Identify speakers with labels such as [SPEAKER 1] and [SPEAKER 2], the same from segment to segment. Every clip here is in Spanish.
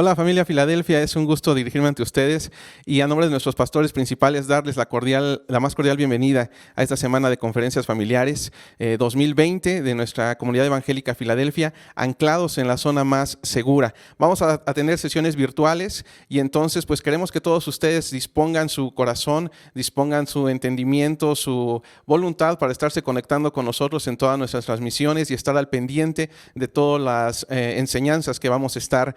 [SPEAKER 1] Hola familia Filadelfia, es un gusto dirigirme ante ustedes y a nombre de nuestros pastores principales darles la más cordial bienvenida a esta semana de conferencias familiares 2020 de nuestra comunidad evangélica Filadelfia, anclados en la zona más segura. Vamos a tener sesiones virtuales y entonces pues queremos que todos ustedes dispongan su corazón, dispongan su entendimiento, su voluntad para estarse conectando con nosotros en todas nuestras transmisiones y estar al pendiente de todas las enseñanzas que vamos a estar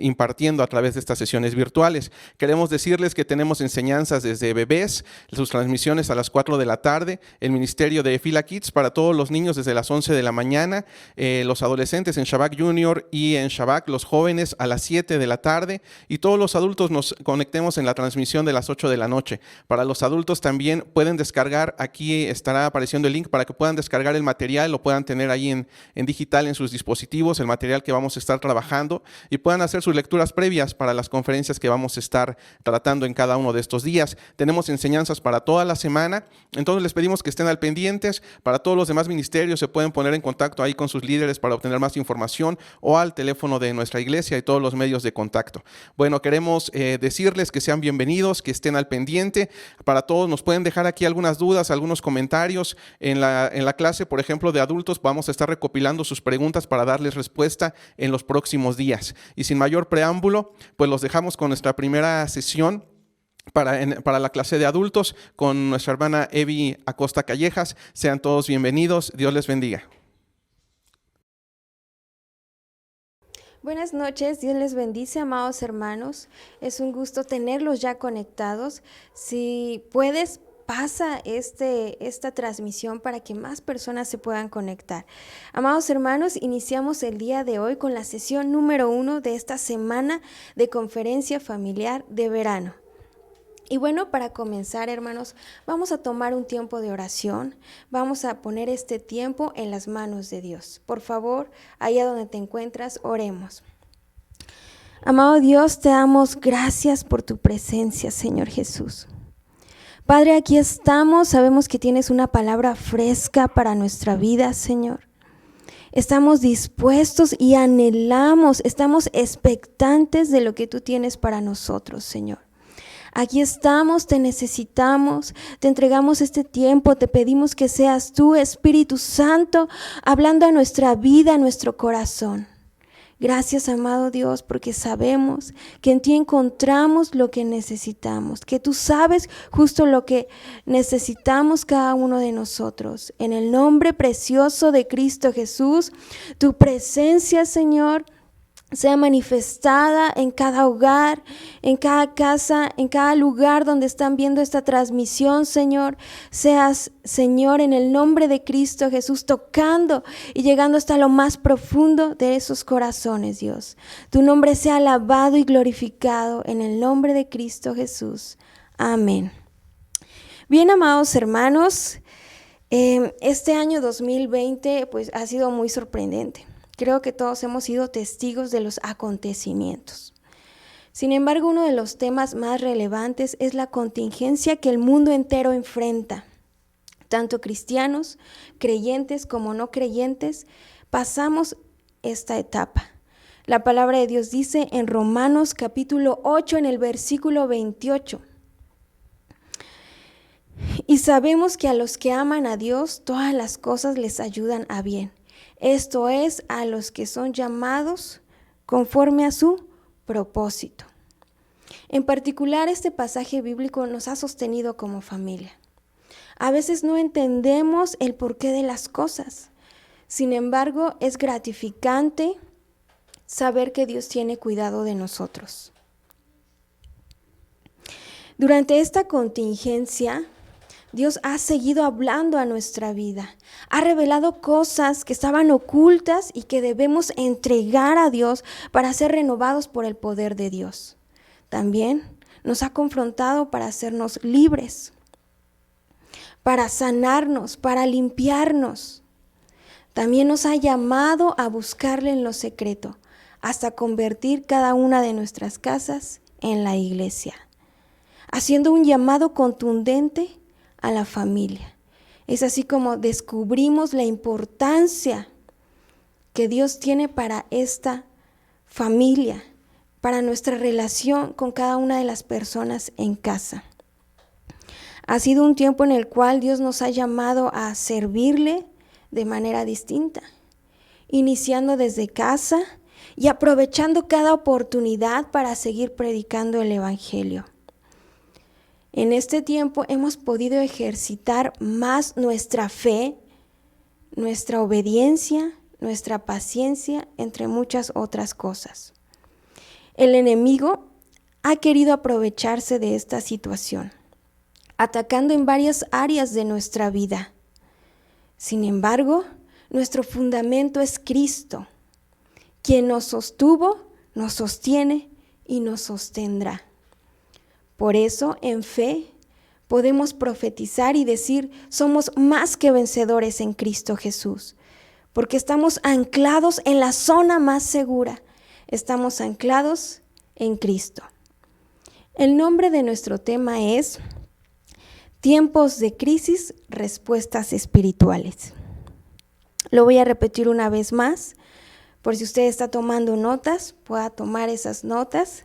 [SPEAKER 1] impartiendo a través de estas sesiones virtuales. Queremos decirles que tenemos enseñanzas desde bebés, sus transmisiones a las 4 de la tarde, el ministerio de Fila Kids para todos los niños desde las 11 de la mañana, los adolescentes en Shabbat Junior y en Shabbat los jóvenes a las 7 de la tarde y todos los adultos nos conectemos en la transmisión de las 8 de la noche. Para los adultos también pueden descargar, aquí estará apareciendo el link para que puedan descargar el material, lo puedan tener ahí en digital en sus dispositivos, el material que vamos a estar trabajando y puedan hacer sus lecturas previas para las conferencias que vamos a estar tratando en cada uno de estos días. Tenemos enseñanzas para toda la semana, entonces les pedimos que estén al pendientes. Para todos los demás ministerios se pueden poner en contacto ahí con sus líderes para obtener más información o al teléfono de nuestra iglesia y todos los medios de contacto. Bueno, queremos decirles que sean bienvenidos, que estén al pendiente. Para todos nos pueden dejar aquí algunas dudas, algunos comentarios. En la clase, por ejemplo, de adultos vamos a estar recopilando sus preguntas para darles respuesta en los próximos días. Y sin mayor preámbulo, pues los dejamos con nuestra primera sesión para la clase de adultos con nuestra hermana Evi Acosta Callejas. Sean todos bienvenidos. Dios les bendiga.
[SPEAKER 2] Buenas noches, Dios les bendice, amados hermanos. Es un gusto tenerlos ya conectados. Si puedes, pasa esta transmisión para que más personas se puedan conectar. Amados hermanos, iniciamos el día de hoy con la sesión número 1 de esta semana de conferencia familiar de verano. Y bueno, para comenzar, hermanos, vamos a tomar un tiempo de oración. Vamos a poner este tiempo en las manos de Dios. Por favor, allá donde te encuentras, oremos. Amado Dios, te damos gracias por tu presencia, Señor Jesús. Padre, aquí estamos, sabemos que tienes una palabra fresca para nuestra vida, Señor. Estamos dispuestos y anhelamos, estamos expectantes de lo que tú tienes para nosotros, Señor. Aquí estamos, te necesitamos, te entregamos este tiempo, te pedimos que seas tú, Espíritu Santo, hablando a nuestra vida, a nuestro corazón. Gracias, amado Dios, porque sabemos que en ti encontramos lo que necesitamos, que tú sabes justo lo que necesitamos cada uno de nosotros. En el nombre precioso de Cristo Jesús, tu presencia, Señor, sea manifestada en cada hogar, en cada casa, en cada lugar donde están viendo esta transmisión, Señor. Seas, Señor, en el nombre de Cristo Jesús, tocando y llegando hasta lo más profundo de esos corazones, Dios. Tu nombre sea alabado y glorificado en el nombre de Cristo Jesús. Amén. Bien, amados hermanos, este año 2020 pues, ha sido muy sorprendente. Creo que todos hemos sido testigos de los acontecimientos. Sin embargo, uno de los temas más relevantes es la contingencia que el mundo entero enfrenta. Tanto cristianos, creyentes como no creyentes, pasamos esta etapa. La palabra de Dios dice en Romanos capítulo 8, en el versículo 28. Y sabemos que a los que aman a Dios, todas las cosas les ayudan a bien. Esto es, a los que son llamados conforme a su propósito. En particular, este pasaje bíblico nos ha sostenido como familia. A veces no entendemos el porqué de las cosas. Sin embargo, es gratificante saber que Dios tiene cuidado de nosotros. Durante esta contingencia, Dios ha seguido hablando a nuestra vida, ha revelado cosas que estaban ocultas y que debemos entregar a Dios para ser renovados por el poder de Dios. También nos ha confrontado para hacernos libres, para sanarnos, para limpiarnos. También nos ha llamado a buscarle en lo secreto, hasta convertir cada una de nuestras casas en la iglesia, haciendo un llamado contundente a la familia. Es así como descubrimos la importancia que Dios tiene para esta familia, para nuestra relación con cada una de las personas en casa. Ha sido un tiempo en el cual Dios nos ha llamado a servirle de manera distinta, iniciando desde casa y aprovechando cada oportunidad para seguir predicando el Evangelio. En este tiempo hemos podido ejercitar más nuestra fe, nuestra obediencia, nuestra paciencia, entre muchas otras cosas. El enemigo ha querido aprovecharse de esta situación, atacando en varias áreas de nuestra vida. Sin embargo, nuestro fundamento es Cristo, quien nos sostuvo, nos sostiene y nos sostendrá. Por eso, en fe, podemos profetizar y decir, somos más que vencedores en Cristo Jesús, porque estamos anclados en la zona más segura, estamos anclados en Cristo. El nombre de nuestro tema es Tiempos de crisis, respuestas espirituales. Lo voy a repetir una vez más, por si usted está tomando notas, pueda tomar esas notas.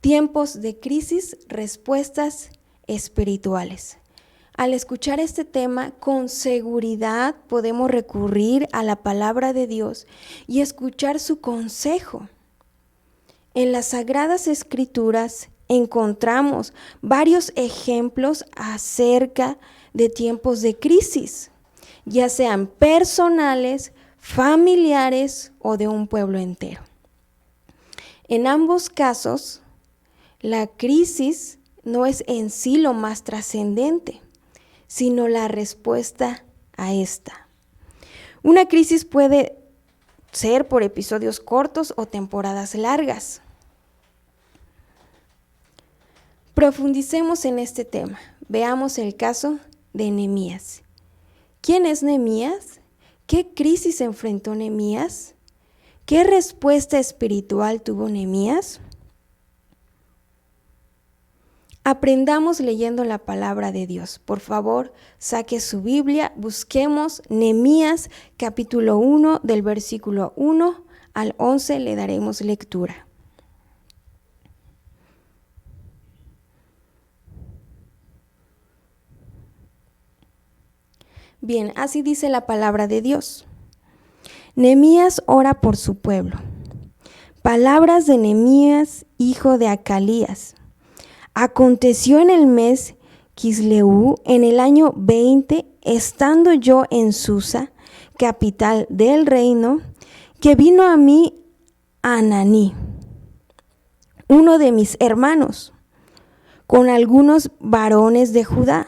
[SPEAKER 2] Tiempos de crisis, respuestas espirituales. Al escuchar este tema, con seguridad podemos recurrir a la palabra de Dios y escuchar su consejo. En las Sagradas Escrituras encontramos varios ejemplos acerca de tiempos de crisis, ya sean personales, familiares o de un pueblo entero. En ambos casos, la crisis no es en sí lo más trascendente, sino la respuesta a esta. Una crisis puede ser por episodios cortos o temporadas largas. Profundicemos en este tema. Veamos el caso de Nehemías. ¿Quién es Nehemías? ¿Qué crisis enfrentó Nehemías? ¿Qué respuesta espiritual tuvo Nehemías? Aprendamos leyendo la palabra de Dios. Por favor, saque su Biblia, busquemos Nehemías capítulo 1 del versículo 1 al 11, le daremos lectura. Bien, así dice la palabra de Dios. Nehemías ora por su pueblo. Palabras de Nehemías, hijo de Acalías. Aconteció en el mes Quisleu, en el año 20, estando yo en Susa, capital del reino, que vino a mí Ananí, uno de mis hermanos, con algunos varones de Judá,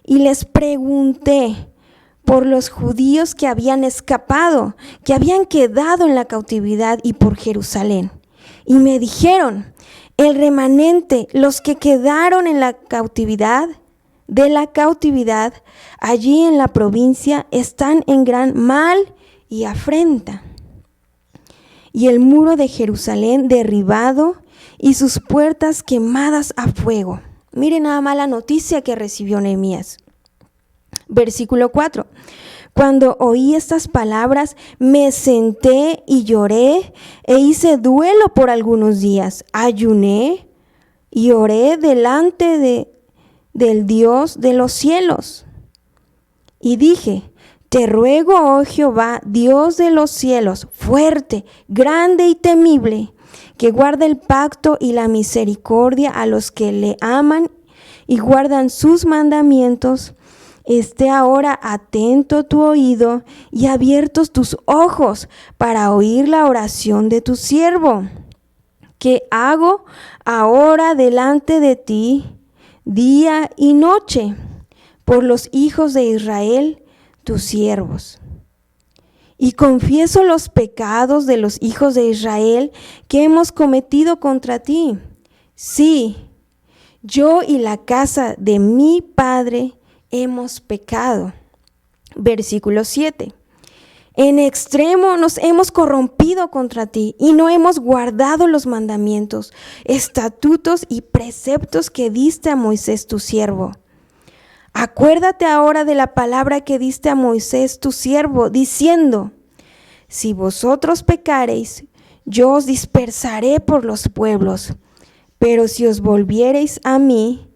[SPEAKER 2] y les pregunté por los judíos que habían escapado, que habían quedado en la cautividad y por Jerusalén. Y me dijeron, el remanente, los que quedaron en la cautividad, allí en la provincia, están en gran mal y afrenta. Y el muro de Jerusalén derribado y sus puertas quemadas a fuego. Miren nada más la noticia que recibió Nehemías. Versículo 4. Cuando oí estas palabras, me senté y lloré e hice duelo por algunos días. Ayuné y oré delante del Dios de los cielos. Y dije, te ruego, oh Jehová, Dios de los cielos, fuerte, grande y temible, que guarda el pacto y la misericordia a los que le aman y guardan sus mandamientos. Esté ahora atento tu oído y abiertos tus ojos para oír la oración de tu siervo, que hago ahora delante de ti día y noche por los hijos de Israel, tus siervos. Y confieso los pecados de los hijos de Israel que hemos cometido contra ti. Sí, yo y la casa de mi padre hemos pecado. Versículo 7. En extremo nos hemos corrompido contra ti y no hemos guardado los mandamientos, estatutos y preceptos que diste a Moisés tu siervo. Acuérdate ahora de la palabra que diste a Moisés tu siervo, diciendo, si vosotros pecareis, yo os dispersaré por los pueblos. Pero si os volviereis a mí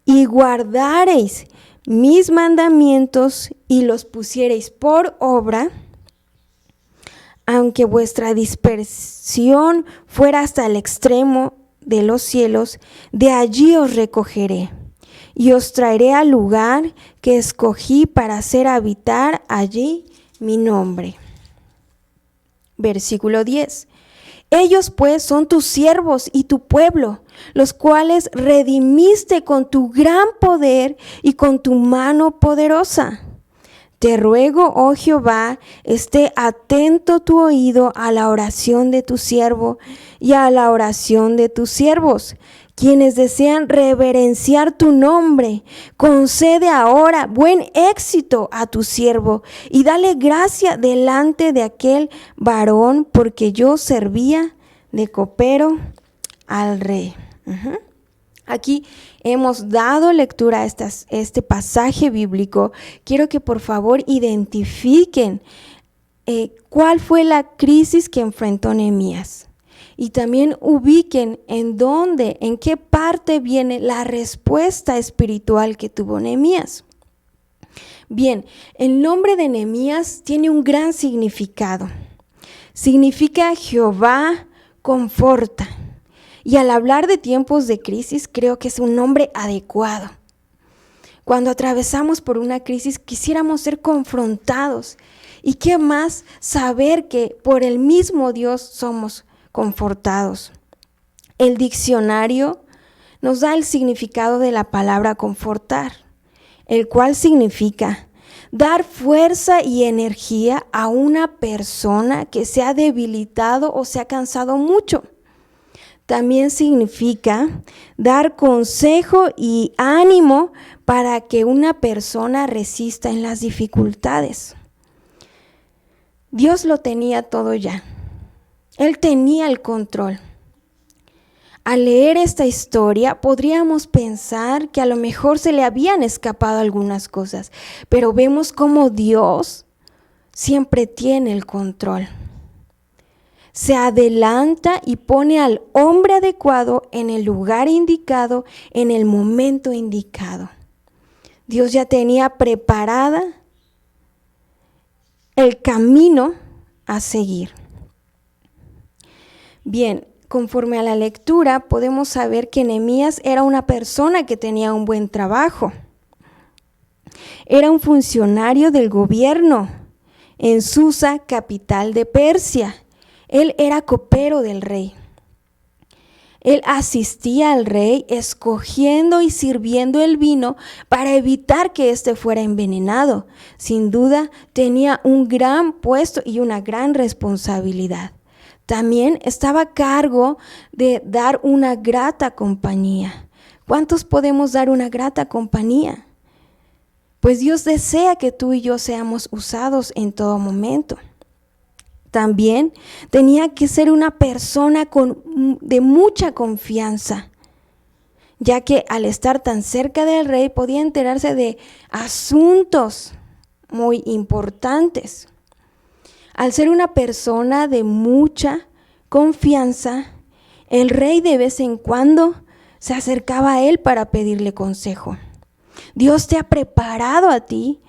[SPEAKER 2] y guardareis mis mandamientos y los pusiereis por obra, aunque vuestra dispersión fuera hasta el extremo de los cielos, de allí os recogeré y os traeré al lugar que escogí para hacer habitar allí mi nombre. Versículo 10. Ellos pues son tus siervos y tu pueblo, los cuales redimiste con tu gran poder y con tu mano poderosa. Te ruego, oh Jehová, esté atento tu oído a la oración de tu siervo y a la oración de tus siervos, quienes desean reverenciar tu nombre. Concede ahora buen éxito a tu siervo y dale gracia delante de aquel varón, porque yo servía de copero al rey. Aquí hemos dado lectura a este pasaje bíblico. Quiero que por favor identifiquen cuál fue la crisis que enfrentó Nehemías. Y también ubiquen en qué parte viene la respuesta espiritual que tuvo Nehemías. Bien, el nombre de Nehemías tiene un gran significado. Significa Jehová conforta. Y al hablar de tiempos de crisis, creo que es un nombre adecuado. Cuando atravesamos por una crisis, quisiéramos ser confrontados. ¿Y qué más saber que por el mismo Dios somos confortados? El diccionario nos da el significado de la palabra confortar, el cual significa dar fuerza y energía a una persona que se ha debilitado o se ha cansado mucho. También significa dar consejo y ánimo para que una persona resista en las dificultades. Dios lo tenía todo ya. Él tenía el control. Al leer esta historia podríamos pensar que a lo mejor se le habían escapado algunas cosas, pero vemos cómo Dios siempre tiene el control. Se adelanta y pone al hombre adecuado en el lugar indicado, en el momento indicado. Dios ya tenía preparada el camino a seguir. Bien, conforme a la lectura podemos saber que Nehemías era una persona que tenía un buen trabajo. Era un funcionario del gobierno en Susa, capital de Persia. Él era copero del rey. Él asistía al rey escogiendo y sirviendo el vino para evitar que éste fuera envenenado. Sin duda tenía un gran puesto y una gran responsabilidad. También estaba a cargo de dar una grata compañía. ¿Cuántos podemos dar una grata compañía? Pues Dios desea que tú y yo seamos usados en todo momento. También tenía que ser una persona de mucha confianza, ya que al estar tan cerca del rey podía enterarse de asuntos muy importantes. Al ser una persona de mucha confianza, el rey de vez en cuando se acercaba a él para pedirle consejo. Dios te ha preparado a ti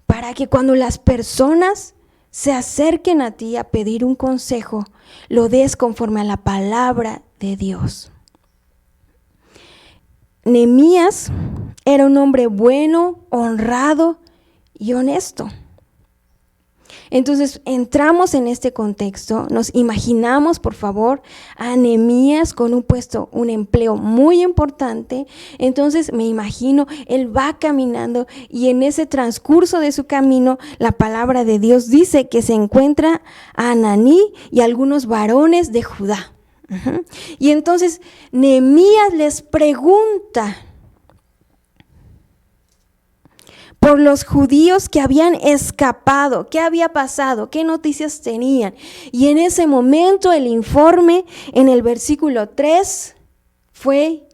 [SPEAKER 2] para que cuando las personas se acerquen a ti a pedir un consejo, lo des conforme a la palabra de Dios. Nehemías era un hombre bueno, honrado y honesto. Entonces entramos en este contexto, nos imaginamos por favor a Nehemías con un puesto, un empleo muy importante. Entonces me imagino, él va caminando y en ese transcurso de su camino la palabra de Dios dice que se encuentra a Ananí y algunos varones de Judá. Y entonces Nehemías les pregunta por los judíos que habían escapado, qué había pasado, qué noticias tenían. Y en ese momento el informe en el versículo 3 fue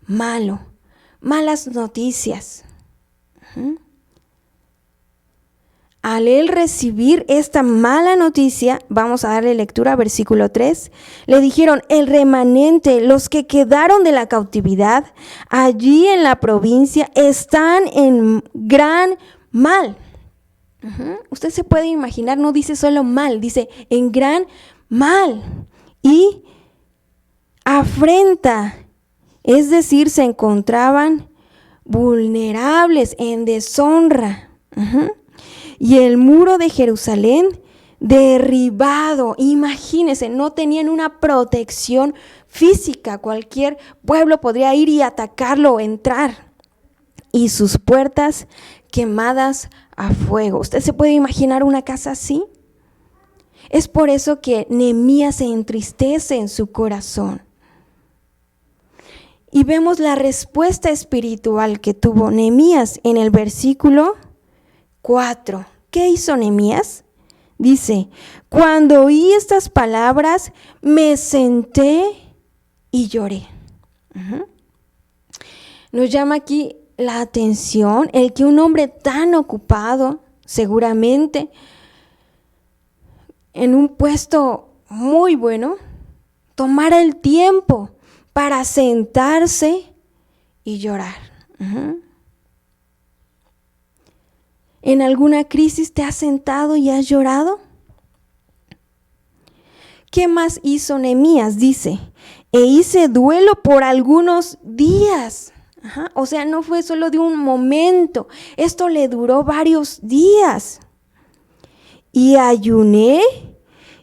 [SPEAKER 2] malo, malas noticias. Al él recibir esta mala noticia, vamos a darle lectura a versículo 3, le dijeron, el remanente, los que quedaron de la cautividad, allí en la provincia, están en gran mal. Usted se puede imaginar, no dice solo mal, dice en gran mal. Y afrenta, es decir, se encontraban vulnerables, en deshonra. Y el muro de Jerusalén derribado. Imagínense, no tenían una protección física. Cualquier pueblo podría ir y atacarlo o entrar. Y sus puertas quemadas a fuego. ¿Usted se puede imaginar una casa así? Es por eso que Nehemías se entristece en su corazón. Y vemos la respuesta espiritual que tuvo Nehemías en el versículo 4. ¿Qué hizo Nehemías? Dice, cuando oí estas palabras, me senté y lloré. Nos llama aquí la atención el que un hombre tan ocupado, seguramente en un puesto muy bueno, tomara el tiempo para sentarse y llorar. ¿En alguna crisis te has sentado y has llorado? ¿Qué más hizo Nehemías? Dice, e hice duelo por algunos días. O sea, no fue solo de un momento, esto le duró varios días. Y ayuné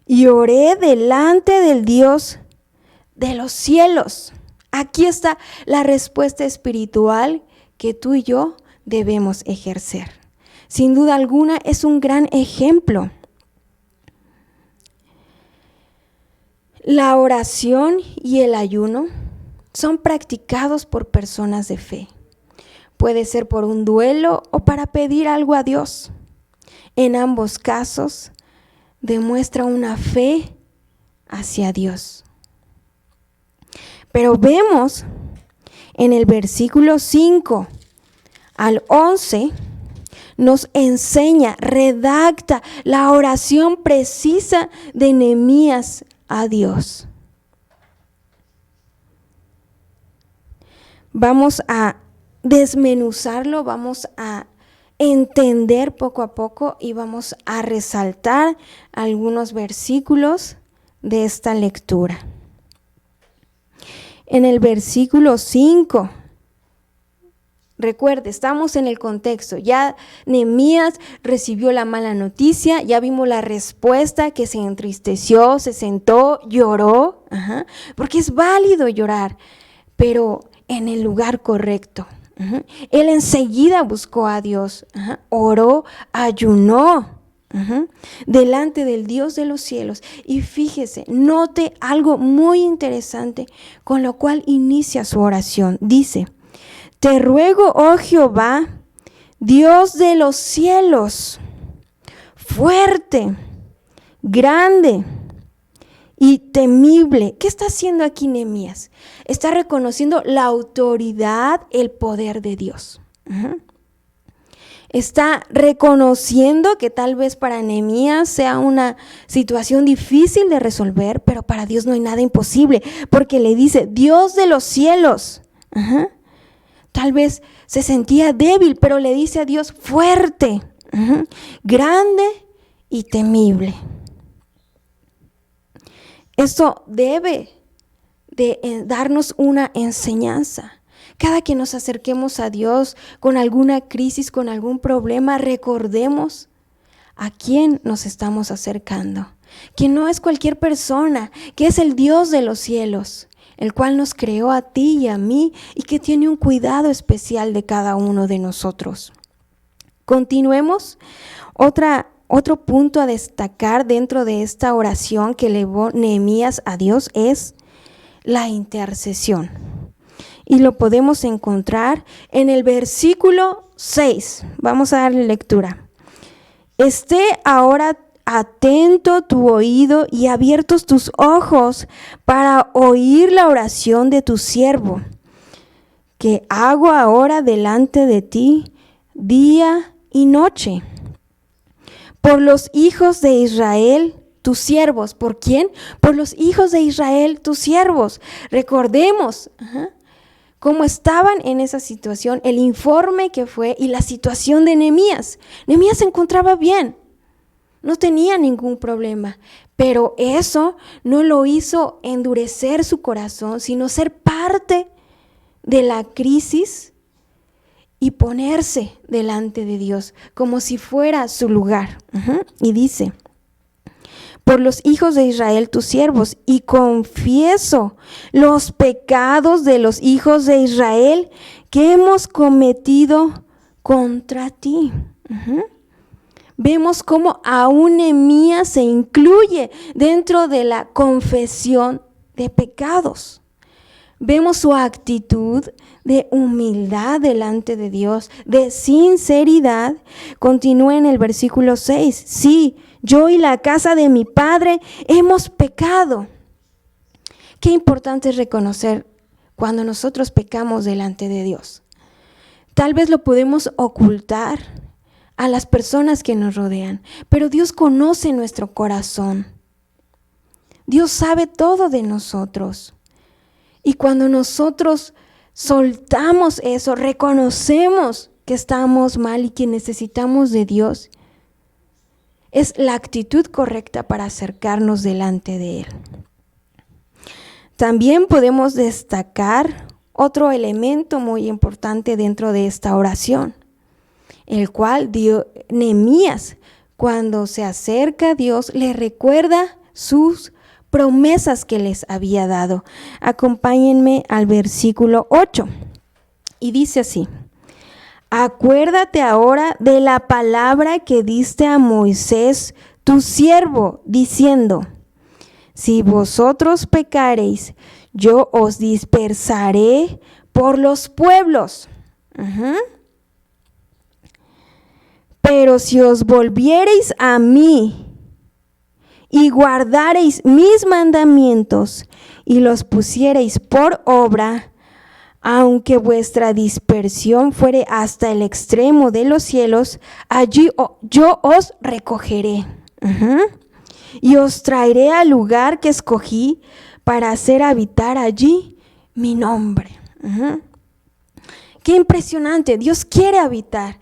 [SPEAKER 2] y oré delante del Dios de los cielos. Aquí está la respuesta espiritual que tú y yo debemos ejercer. Sin duda alguna es un gran ejemplo. La oración y el ayuno son practicados por personas de fe. Puede ser por un duelo o para pedir algo a Dios. En ambos casos, demuestra una fe hacia Dios. Pero vemos en el versículo 5 al 11, nos enseña, redacta la oración precisa de Nehemías a Dios. Vamos a desmenuzarlo, vamos a entender poco a poco y vamos a resaltar algunos versículos de esta lectura. En el versículo 5, recuerde, estamos en el contexto. Ya Nehemías recibió la mala noticia, ya vimos la respuesta, que se entristeció, se sentó, lloró, porque es válido llorar, pero en el lugar correcto. Él enseguida buscó a Dios, oró, ayunó delante del Dios de los cielos. Y fíjese, note algo muy interesante con lo cual inicia su oración. Dice, te ruego, oh Jehová, Dios de los cielos, fuerte, grande y temible. ¿Qué está haciendo aquí Nehemías? Está reconociendo la autoridad, el poder de Dios. Está reconociendo que tal vez para Nehemías sea una situación difícil de resolver, pero para Dios no hay nada imposible, porque le dice, Dios de los cielos. Tal vez se sentía débil, pero le dice a Dios fuerte, grande y temible. Esto debe de darnos una enseñanza. Cada que nos acerquemos a Dios con alguna crisis, con algún problema, recordemos a quién nos estamos acercando. Que no es cualquier persona, que es el Dios de los cielos, el cual nos creó a ti y a mí y que tiene un cuidado especial de cada uno de nosotros. Continuemos. Otro punto a destacar dentro de esta oración que elevó Nehemías a Dios es la intercesión. Y lo podemos encontrar en el versículo 6. Vamos a darle lectura. Esté ahora atento tu oído y abiertos tus ojos para oír la oración de tu siervo, que hago ahora delante de ti día y noche. por los hijos de Israel, tus siervos. ¿Por quién? Por los hijos de Israel, tus siervos. Recordemos cómo estaban en esa situación, el informe que fue y la situación de Nehemías. Nehemías se encontraba bien, no tenía ningún problema, pero eso no lo hizo endurecer su corazón, sino ser parte de la crisis y ponerse delante de Dios como si fuera su lugar. Y dice, por los hijos de Israel, tus siervos, y confieso los pecados de los hijos de Israel que hemos cometido contra ti. Vemos cómo aún Nehemías se incluye dentro de la confesión de pecados. Vemos su actitud de humildad delante de Dios, de sinceridad. Continúa en el versículo 6. Sí, yo y la casa de mi padre hemos pecado. Qué importante es reconocer cuando nosotros pecamos delante de Dios. Tal vez lo podemos ocultar a las personas que nos rodean, pero Dios conoce nuestro corazón. Dios sabe todo de nosotros. Y cuando nosotros soltamos eso, reconocemos que estamos mal y que necesitamos de Dios, es la actitud correcta para acercarnos delante de Él. También podemos destacar otro elemento muy importante dentro de esta oración, el cual Nehemías, cuando se acerca a Dios, le recuerda sus promesas que les había dado. Acompáñenme al versículo 8. Y dice así: acuérdate ahora de la palabra que diste a Moisés, tu siervo, diciendo, si vosotros pecareis, yo os dispersaré por los pueblos. Pero si os volviereis a mí y guardareis mis mandamientos y los pusiereis por obra, aunque vuestra dispersión fuere hasta el extremo de los cielos, allí yo os recogeré. Y os traeré al lugar que escogí para hacer habitar allí mi nombre. Qué impresionante. Dios quiere habitar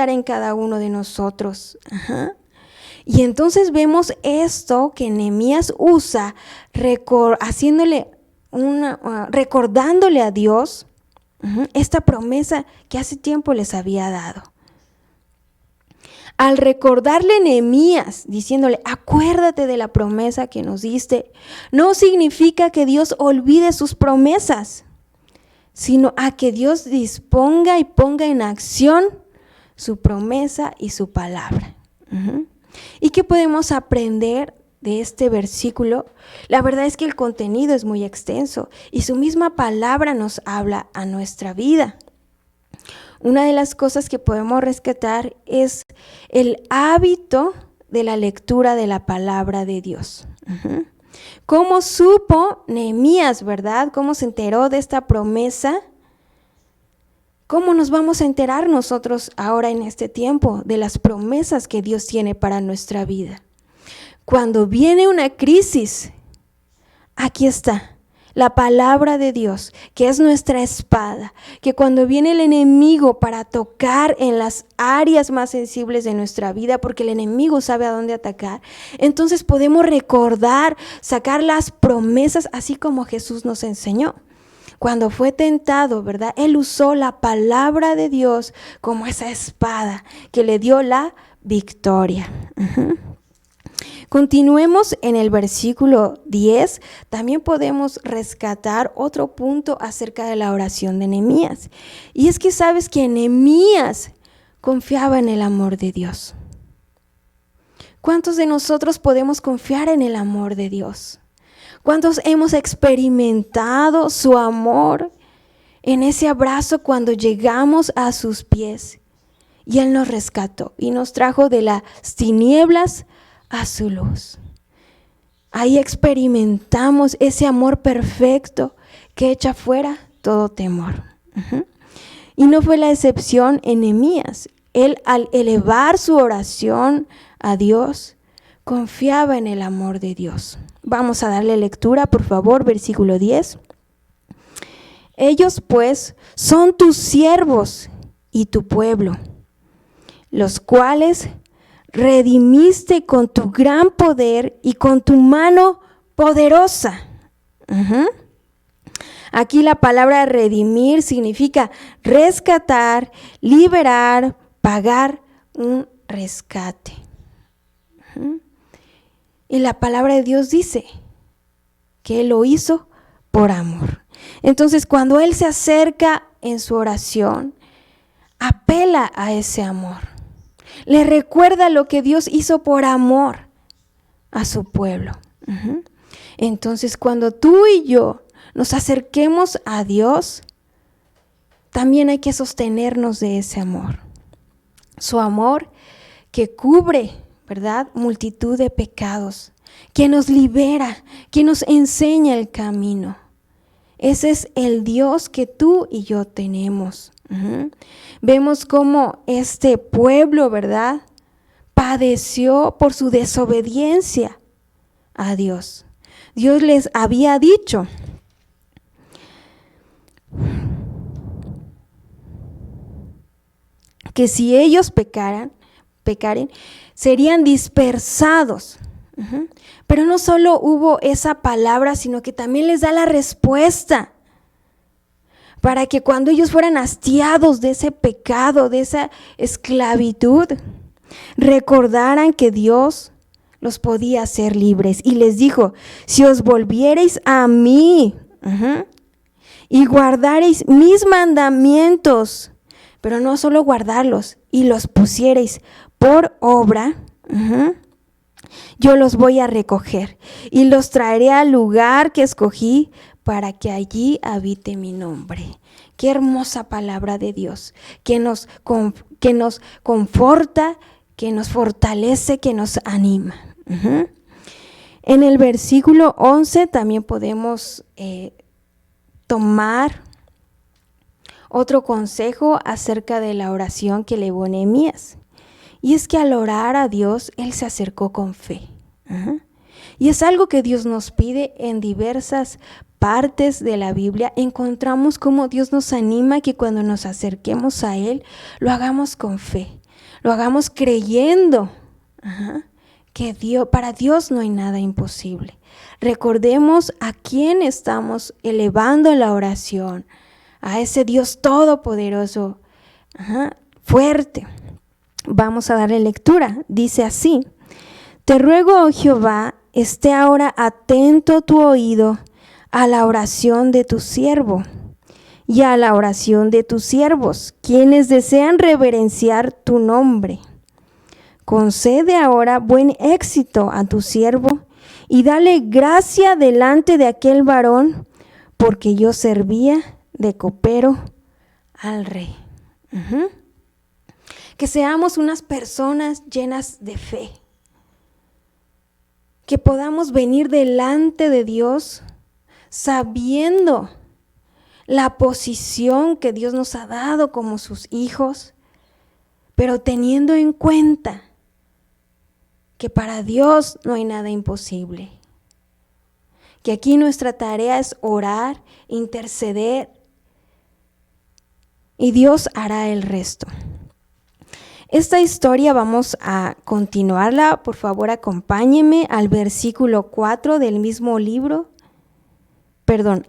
[SPEAKER 2] en cada uno de nosotros. Y entonces vemos esto que Nehemías usa, recordándole a Dios esta promesa que hace tiempo les había dado. Al recordarle Nehemías, diciéndole, acuérdate de la promesa que nos diste, no significa que Dios olvide sus promesas, sino a que Dios disponga y ponga en acción su promesa y su palabra. ¿Y qué podemos aprender de este versículo? La verdad es que el contenido es muy extenso y su misma palabra nos habla a nuestra vida. Una de las cosas que podemos rescatar es el hábito de la lectura de la palabra de Dios. ¿Cómo supo Nehemías, verdad? ¿Cómo se enteró de esta promesa? ¿Cómo nos vamos a enterar nosotros ahora en este tiempo de las promesas que Dios tiene para nuestra vida? Cuando viene una crisis, aquí está la palabra de Dios, que es nuestra espada, que cuando viene el enemigo para tocar en las áreas más sensibles de nuestra vida, porque el enemigo sabe a dónde atacar, entonces podemos recordar, sacar las promesas, así como Jesús nos enseñó. Cuando fue tentado, ¿verdad? Él usó la palabra de Dios como esa espada que le dio la victoria. Continuemos en el versículo 10. También podemos rescatar otro punto acerca de la oración de Nehemías. Y es que sabes que Nehemías confiaba en el amor de Dios. ¿Cuántos de nosotros podemos confiar en el amor de Dios? ¿Cuántos hemos experimentado su amor en ese abrazo cuando llegamos a sus pies? Y Él nos rescató y nos trajo de las tinieblas a su luz. Ahí experimentamos ese amor perfecto que echa fuera todo temor. Y no fue la excepción en Nehemías. él al elevar su oración a Dios, confiaba en el amor de Dios. Vamos a darle lectura, por favor, versículo 10. Ellos pues son tus siervos y tu pueblo, los cuales redimiste con tu gran poder y con tu mano poderosa. Aquí la palabra redimir significa rescatar, liberar, pagar un rescate. Y la palabra de Dios dice que Él lo hizo por amor. Entonces, cuando Él se acerca en su oración, apela a ese amor. Le recuerda lo que Dios hizo por amor a su pueblo. Entonces, cuando tú y yo nos acerquemos a Dios, también hay que sostenernos de ese amor. Su amor que cubre, ¿verdad?, multitud de pecados, que nos libera, que nos enseña el camino. Ese es el Dios que tú y yo tenemos. Vemos cómo este pueblo, ¿verdad?, padeció por su desobediencia a Dios. Dios les había dicho que si ellos pecaren, serían dispersados. Pero no solo hubo esa palabra, sino que también les da la respuesta para que cuando ellos fueran hastiados de ese pecado, de esa esclavitud, recordaran que Dios los podía hacer libres. Y les dijo, si os volviereis a mí y guardareis mis mandamientos, pero no solo guardarlos, y los pusiereis por obra, yo los voy a recoger y los traeré al lugar que escogí para que allí habite mi nombre. Qué hermosa palabra de Dios, que nos conforta, que nos fortalece, que nos anima. En el versículo 11 también podemos tomar otro consejo acerca de la oración que elevó Nehemías. Y es que al orar a Dios, él se acercó con fe. Y es algo que Dios nos pide en diversas partes de la Biblia. Encontramos cómo Dios nos anima que cuando nos acerquemos a Él, lo hagamos con fe. Lo hagamos creyendo que para Dios no hay nada imposible. Recordemos a quién estamos elevando la oración. A ese Dios todopoderoso, fuerte. Vamos a darle lectura. Dice así: te ruego, oh Jehová, esté ahora atento tu oído a la oración de tu siervo y a la oración de tus siervos, quienes desean reverenciar tu nombre. Concede ahora buen éxito a tu siervo y dale gracia delante de aquel varón, porque yo servía de copero al rey. Que seamos unas personas llenas de fe. Que podamos venir delante de Dios sabiendo la posición que Dios nos ha dado como sus hijos, pero teniendo en cuenta que para Dios no hay nada imposible. Que aquí nuestra tarea es orar, interceder, y Dios hará el resto. Esta historia vamos a continuarla. Por favor, acompáñeme al versículo 4 del mismo libro.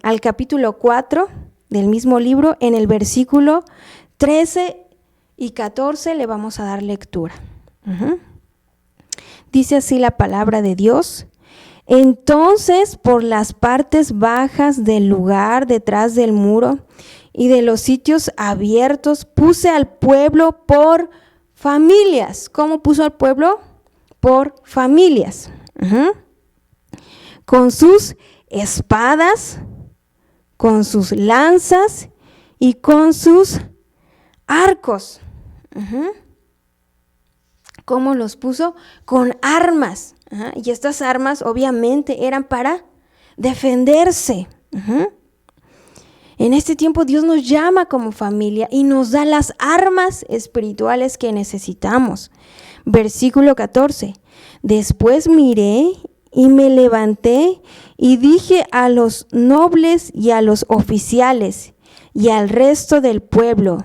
[SPEAKER 2] Al capítulo 4 del mismo libro. En el versículo 13 y 14 le vamos a dar lectura. Dice así la palabra de Dios. Entonces, por las partes bajas del lugar detrás del muro y de los sitios abiertos, puse al pueblo por familias. ¿Cómo puso al pueblo? Por familias. Con sus espadas, con sus lanzas y con sus arcos. ¿Cómo los puso? Con armas. Y estas armas obviamente eran para defenderse. En este tiempo Dios nos llama como familia y nos da las armas espirituales que necesitamos. Versículo 14. Después miré y me levanté y dije a los nobles y a los oficiales y al resto del pueblo: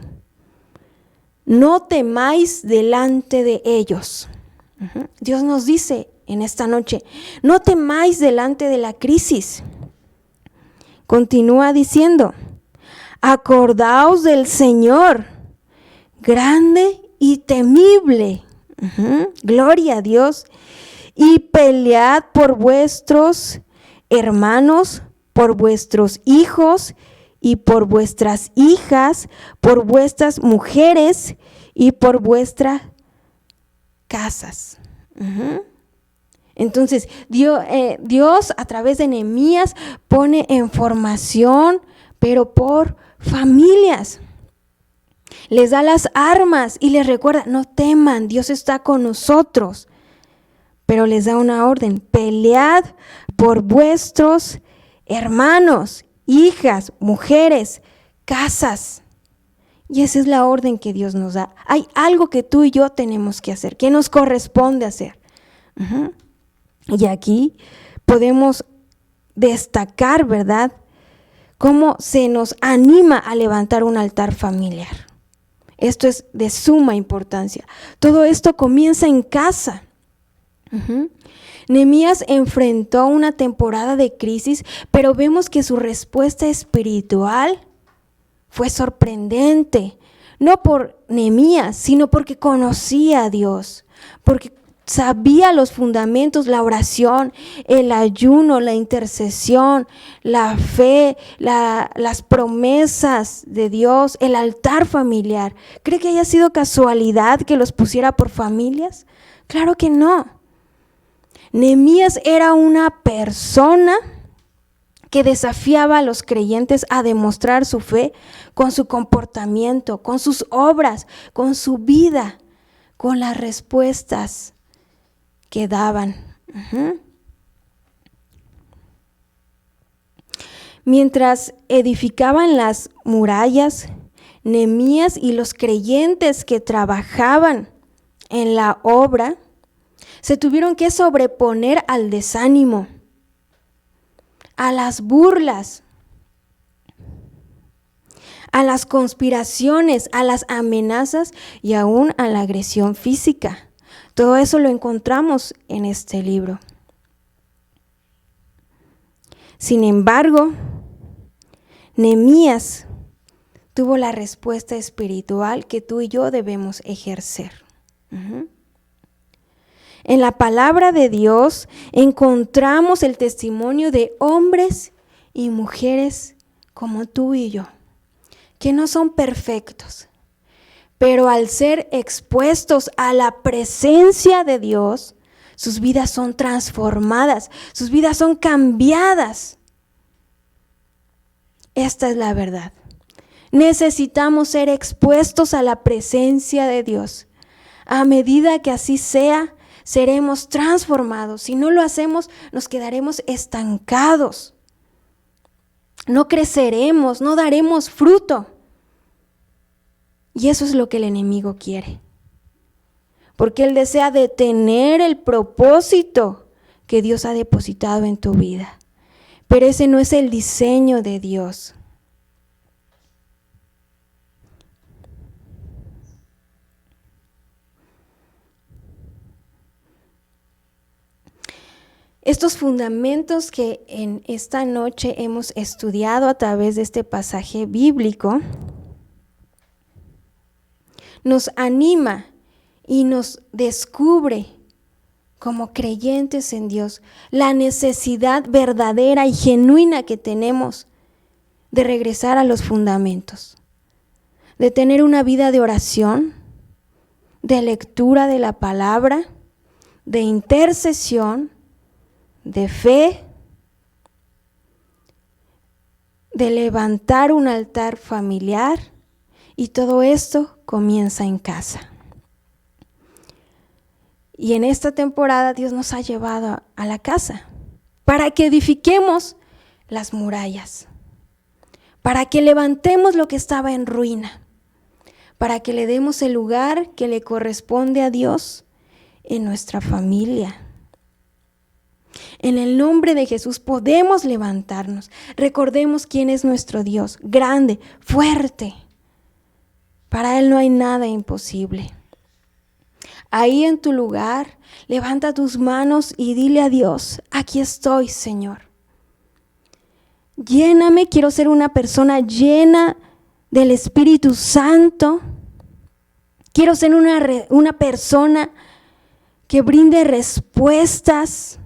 [SPEAKER 2] no temáis delante de ellos. Dios nos dice en esta noche: no temáis delante de la crisis. Continúa diciendo: acordaos del Señor, grande y temible. Gloria a Dios. Y pelead por vuestros hermanos, por vuestros hijos y por vuestras hijas, por vuestras mujeres y por vuestras casas. Entonces, Dios a través de Nehemías pone en formación, pero por familias. Les da las armas y les recuerda: no teman, Dios está con nosotros. Pero les da una orden: pelead por vuestros hermanos, hijas, mujeres, casas. Y esa es la orden que Dios nos da. Hay algo que tú y yo tenemos que hacer, que nos corresponde hacer. Y aquí podemos destacar, ¿verdad?, cómo se nos anima a levantar un altar familiar. Esto es de suma importancia. Todo esto comienza en casa. Nehemías enfrentó una temporada de crisis, pero vemos que su respuesta espiritual fue sorprendente. No por Nehemías, sino porque conocía a Dios, porque sabía los fundamentos, la oración, el ayuno, la intercesión, la fe, las promesas de Dios, el altar familiar. ¿Cree que haya sido casualidad que los pusiera por familias? Claro que no. Nehemías era una persona que desafiaba a los creyentes a demostrar su fe con su comportamiento, con sus obras, con su vida, con las respuestas que daban. Mientras edificaban las murallas, Nehemías y los creyentes que trabajaban en la obra se tuvieron que sobreponer al desánimo, a las burlas, a las conspiraciones, a las amenazas y aún a la agresión física. Todo eso lo encontramos en este libro. Sin embargo, Nehemías tuvo la respuesta espiritual que tú y yo debemos ejercer. En la palabra de Dios encontramos el testimonio de hombres y mujeres como tú y yo, que no son perfectos, pero al ser expuestos a la presencia de Dios, sus vidas son transformadas, sus vidas son cambiadas. Esta es la verdad. Necesitamos ser expuestos a la presencia de Dios. A medida que así sea, seremos transformados. Si no lo hacemos, nos quedaremos estancados. No creceremos, no daremos fruto. Y eso es lo que el enemigo quiere. Porque él desea detener el propósito que Dios ha depositado en tu vida. Pero ese no es el diseño de Dios. Estos fundamentos que en esta noche hemos estudiado a través de este pasaje bíblico nos anima y nos descubre como creyentes en Dios la necesidad verdadera y genuina que tenemos de regresar a los fundamentos, de tener una vida de oración, de lectura de la palabra, de intercesión, de fe, de levantar un altar familiar, y todo esto comienza en casa. Y en esta temporada Dios nos ha llevado a la casa para que edifiquemos las murallas, para que levantemos lo que estaba en ruina, para que le demos el lugar que le corresponde a Dios en nuestra familia. En el nombre de Jesús podemos levantarnos. Recordemos quién es nuestro Dios, grande, fuerte. Para Él no hay nada imposible. Ahí en tu lugar, levanta tus manos y dile a Dios: aquí estoy, Señor. Lléname, quiero ser una persona llena del Espíritu Santo. Quiero ser una persona que brinde respuestas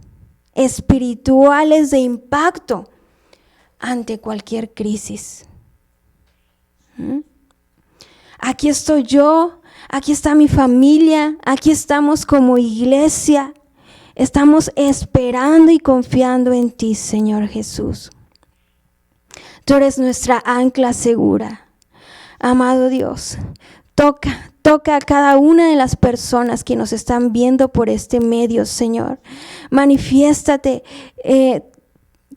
[SPEAKER 2] espirituales de impacto ante cualquier crisis. Aquí estoy yo, aquí está mi familia, aquí estamos como iglesia. Estamos esperando y confiando en ti, Señor Jesús. Tú eres nuestra ancla segura. Amado Dios, toca a cada una de las personas que nos están viendo por este medio, Señor. Manifiéstate,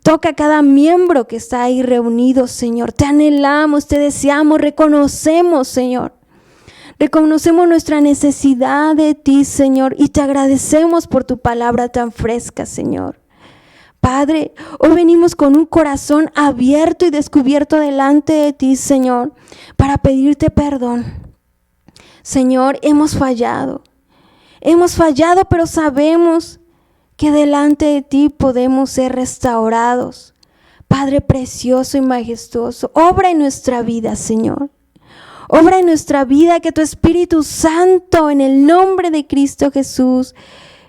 [SPEAKER 2] toca a cada miembro que está ahí reunido, Señor. Te anhelamos, te deseamos, reconocemos, Señor. Reconocemos nuestra necesidad de ti, Señor, y te agradecemos por tu palabra tan fresca, Señor. Padre, hoy venimos con un corazón abierto y descubierto delante de ti, Señor, para pedirte perdón. Señor, hemos fallado, pero sabemos que delante de ti podemos ser restaurados. Padre precioso y majestuoso, obra en nuestra vida, Señor. Obra en nuestra vida, que tu Espíritu Santo, en el nombre de Cristo Jesús,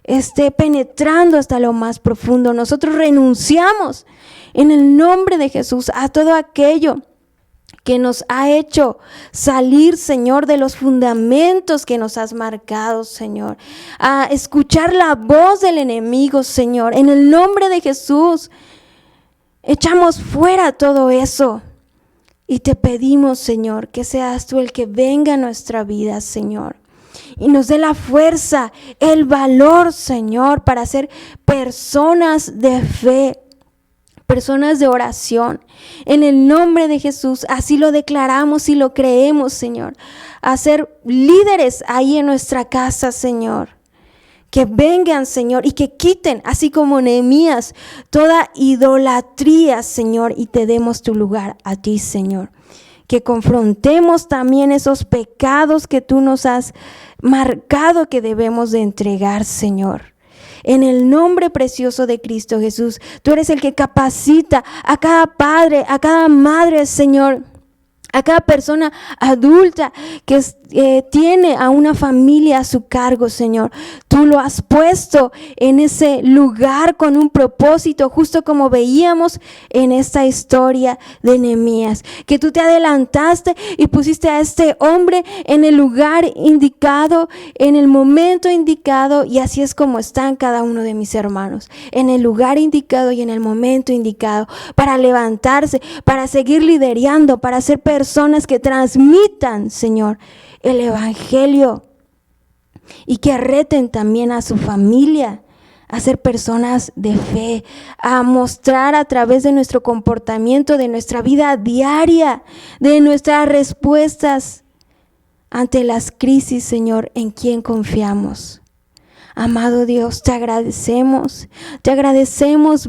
[SPEAKER 2] esté penetrando hasta lo más profundo. Nosotros renunciamos en el nombre de Jesús a todo aquello que nos ha hecho salir, Señor, de los fundamentos que nos has marcado, Señor. A escuchar la voz del enemigo, Señor. En el nombre de Jesús, echamos fuera todo eso. Y te pedimos, Señor, que seas tú el que venga a nuestra vida, Señor. Y nos dé la fuerza, el valor, Señor, para ser personas de fe, personas de oración. En el nombre de Jesús, así lo declaramos y lo creemos, Señor. A ser líderes ahí en nuestra casa, Señor. Que vengan, Señor, y que quiten, así como Nehemías, toda idolatría, Señor, y te demos tu lugar a ti, Señor. Que confrontemos también esos pecados que tú nos has marcado que debemos de entregar, Señor. En el nombre precioso de Cristo Jesús, tú eres el que capacita a cada padre, a cada madre, Señor, a cada persona adulta que tiene a una familia a su cargo, Señor. Tú lo has puesto en ese lugar con un propósito, justo como veíamos en esta historia de Nehemías, que tú te adelantaste y pusiste a este hombre en el lugar indicado, en el momento indicado, y así es como están cada uno de mis hermanos, en el lugar indicado y en el momento indicado, para levantarse, para seguir liderando, para ser personas que transmitan, Señor, el evangelio, y que reten también a su familia a ser personas de fe, a mostrar a través de nuestro comportamiento, de nuestra vida diaria, de nuestras respuestas ante las crisis, Señor, en quien confiamos. Amado Dios, te agradecemos,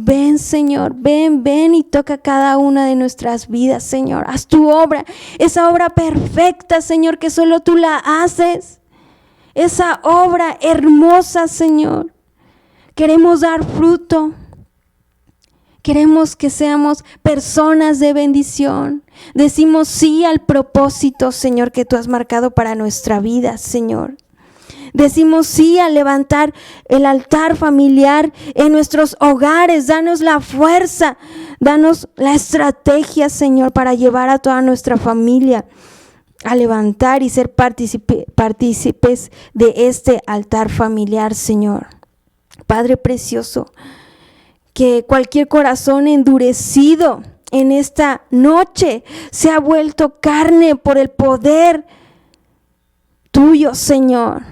[SPEAKER 2] ven, Señor, ven y toca cada una de nuestras vidas, Señor. Haz tu obra, esa obra perfecta, Señor, que solo tú la haces, esa obra hermosa, Señor. Queremos dar fruto, queremos que seamos personas de bendición. Decimos sí al propósito, Señor, que tú has marcado para nuestra vida, Señor. Decimos sí a levantar el altar familiar en nuestros hogares. Danos la fuerza, danos la estrategia, Señor, para llevar a toda nuestra familia a levantar y ser partícipes de este altar familiar, Señor. Padre precioso, que cualquier corazón endurecido en esta noche se ha vuelto carne por el poder tuyo, Señor.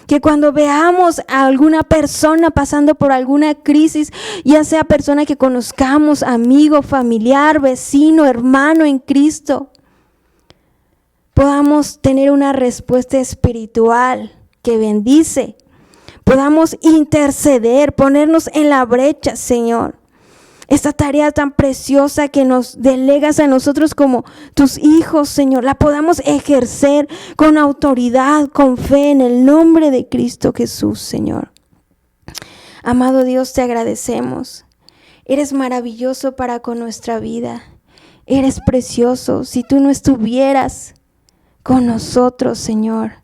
[SPEAKER 2] Que cuando veamos a alguna persona pasando por alguna crisis, ya sea persona que conozcamos, amigo, familiar, vecino, hermano en Cristo, podamos tener una respuesta espiritual que bendice. Podamos interceder, ponernos en la brecha, Señor. Esta tarea tan preciosa que nos delegas a nosotros como tus hijos, Señor, la podamos ejercer con autoridad, con fe, en el nombre de Cristo Jesús, Señor. Amado Dios, te agradecemos. Eres maravilloso para con nuestra vida. Eres precioso. Si tú no estuvieras con nosotros, Señor,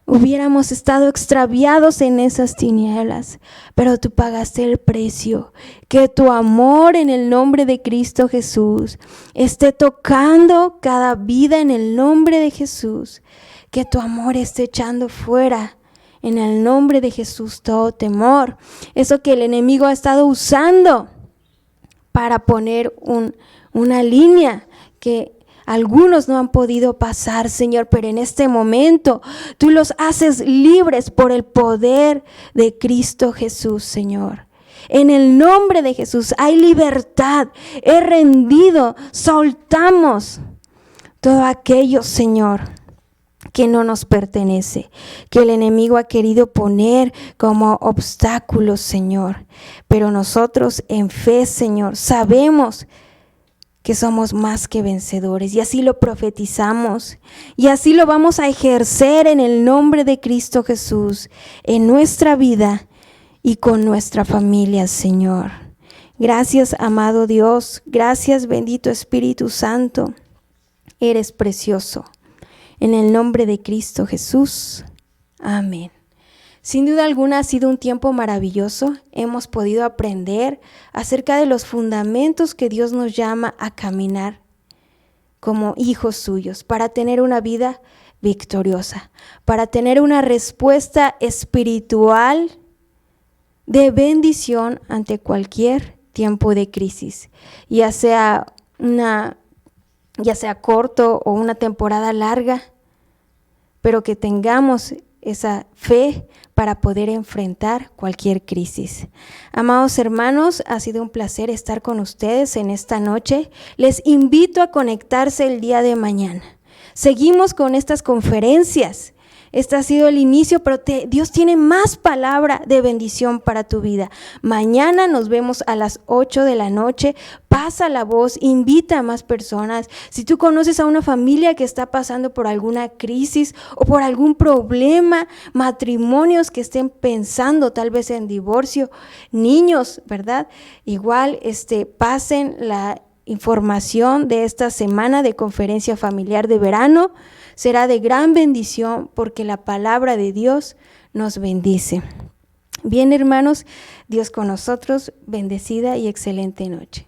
[SPEAKER 2] hubiéramos estado extraviados en esas tinieblas, pero tú pagaste el precio. Que tu amor en el nombre de Cristo Jesús esté tocando cada vida en el nombre de Jesús. Que tu amor esté echando fuera en el nombre de Jesús todo temor. Eso que el enemigo ha estado usando para poner una línea que algunos no han podido pasar, Señor, pero en este momento tú los haces libres por el poder de Cristo Jesús, Señor. En el nombre de Jesús hay libertad. He rendido, soltamos todo aquello, Señor, que no nos pertenece, que el enemigo ha querido poner como obstáculos, Señor. Pero nosotros en fe, Señor, sabemos que somos más que vencedores, y así lo profetizamos, y así lo vamos a ejercer en el nombre de Cristo Jesús, en nuestra vida y con nuestra familia, Señor. Gracias, amado Dios, gracias, bendito Espíritu Santo, eres precioso. En el nombre de Cristo Jesús, amén. Sin duda alguna ha sido un tiempo maravilloso. Hemos podido aprender acerca de los fundamentos que Dios nos llama a caminar como hijos suyos, para tener una vida victoriosa, para tener una respuesta espiritual de bendición ante cualquier tiempo de crisis, ya sea corto o una temporada larga, pero que tengamos esa fe para poder enfrentar cualquier crisis. Amados hermanos, ha sido un placer estar con ustedes en esta noche. Les invito a conectarse el día de mañana. Seguimos con estas conferencias. Este ha sido el inicio, pero Dios tiene más palabra de bendición para tu vida. Mañana nos vemos a las 8 de la noche. Pasa la voz, invita a más personas. Si tú conoces a una familia que está pasando por alguna crisis o por algún problema, matrimonios que estén pensando tal vez en divorcio, niños, ¿verdad? Igual pasen la información de esta semana de conferencia familiar de verano. Será de gran bendición porque la palabra de Dios nos bendice. Bien, hermanos, Dios con nosotros, bendecida y excelente noche.